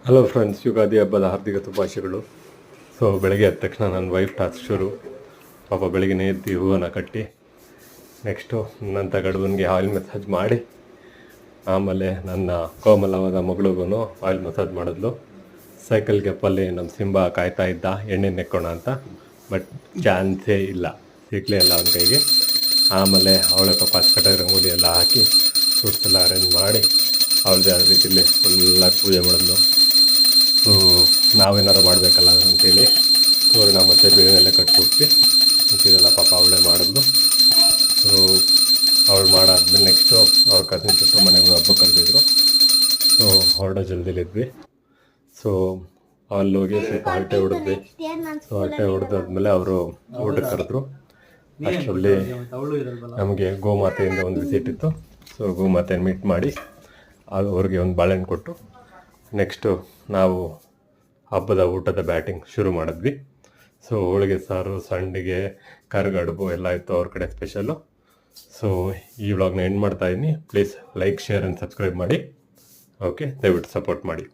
Hello friends, Ugadi ಹಬ್ಬದ ಹಾರ್ದಿಕ ಶುಭಾಶಯಗಳು. ಸೊ ಬೆಳಗ್ಗೆ ಎದ್ದ ತಕ್ಷಣ ನನ್ನ ವೈಫ್ ಟಾಸ್ಕ್ ಶುರು. ಪಾಪ ಬೆಳಗ್ಗೆ ಎದ್ದು ಹೂವನ್ನು ಕಟ್ಟಿ ನೆಕ್ಸ್ಟು ನನ್ನ ಗಡುವನಿಗೆ ಆಯಿಲ್ ಮಸಾಜ್ ಮಾಡಿ, ಆಮೇಲೆ ನನ್ನ ಕೋಮಲವಾದ ಮಗಳಿಗೂ ಆಯಿಲ್ ಮಸಾಜ್ ಮಾಡಿದ್ಲು. ಸೈಕಲ್ ಗ್ಯಾಪಲ್ಲಿ ನಮ್ಮ ಸಿಂಬ ಕಾಯ್ತಾ ಇದ್ದ ಎಣ್ಣೆ ನೆಕ್ಕೋಣ ಅಂತ, ಬಟ್ ಚಾನ್ಸೇ ಇಲ್ಲ, ಸಿಕ್ಕಲೇ ಇಲ್ಲ ಅವನ ಕೈಗೆ. ಆಮೇಲೆ ಅವಳೆ ಪಾಪ ಕಟ ರಂಗೋಲಿ ಎಲ್ಲ ಹಾಕಿ ಫ್ರೂಟ್ಸ್ ಎಲ್ಲ ಅರೇಂಜ್ ಮಾಡಿ ಅವಳದೇ ಆದ ರೀತಿಯಲ್ಲಿ ಫುಲ್ಲಾಗಿ ಪೂಜೆ ಮಾಡಿದ್ಲು. ನಾವೇನಾರು ಮಾಡಬೇಕಲ್ಲ ಅಂತೇಳಿ ತೋರಣ ಮತ್ತು ಬೇಳೆಲ್ಲ ಕಟ್ಕೊಟ್ವಿ. ಇದೆಲ್ಲ ಪಾಪ ಅವಳೇ ಮಾಡಿದ್ಲು. ಸೊ ಅವಳು ಮಾಡಾದ್ಮೇಲೆ ನೆಕ್ಸ್ಟು ಅವ್ರ ಕಸಿನ್ ಸಿಸ್ಟರ್ ಮನೆಗೆ ಹಬ್ಬ ಕರೆದಿದ್ರು. ಸೊ ಹೊರಡೋ ಜಲ್ದಿಲಿದ್ವಿ. ಸೊ ಅಲ್ಲೋಗಿ ಸ್ವಲ್ಪ ಹರಟೆ ಹೊಡೆದ್ವಿ. ಸೊ ಹರಟೆ ಹೊಡೆದಾದ್ಮೇಲೆ ಅವರು ಊಟಕ್ಕೆ ಕರೆದ್ರು. ಅಷ್ಟರಲ್ಲಿ ನಮಗೆ ಗೋಮಾತೆಯಿಂದ ಒಂದು ವಿಸಿಟ್ ಇತ್ತು. ಸೊ ಗೋಮಾತೆಯನ್ನು ಮೀಟ್ ಮಾಡಿ ಅವ್ರಿಗೆ ಒಂದು ಬಾಳೆಹಣ್ಣು ಕೊಟ್ಟು ನೆಕ್ಸ್ಟು ನಾವು ಹಬ್ಬದ ಊಟದ ಬ್ಯಾಟಿಂಗ್ ಶುರು ಮಾಡಿದ್ವಿ. ಸೊ ಹೋಳಿಗೆ ಸಾರು, ಸಂಡಿಗೆ, ಕರ್ಗಡುಬು ಎಲ್ಲ ಇತ್ತು ಅವ್ರ ಕಡೆ ಸ್ಪೆಷಲ್ಲು. ಸೊ ಈ ವ್ಲಾಗ್ನ ಎಂಡ್ ಮಾಡ್ತಾಯಿದ್ದೀನಿ. Please like, share and subscribe ಮಾಡಿ. ಓಕೆ, ದಯವಿಟ್ಟು ಸಪೋರ್ಟ್ ಮಾಡಿ.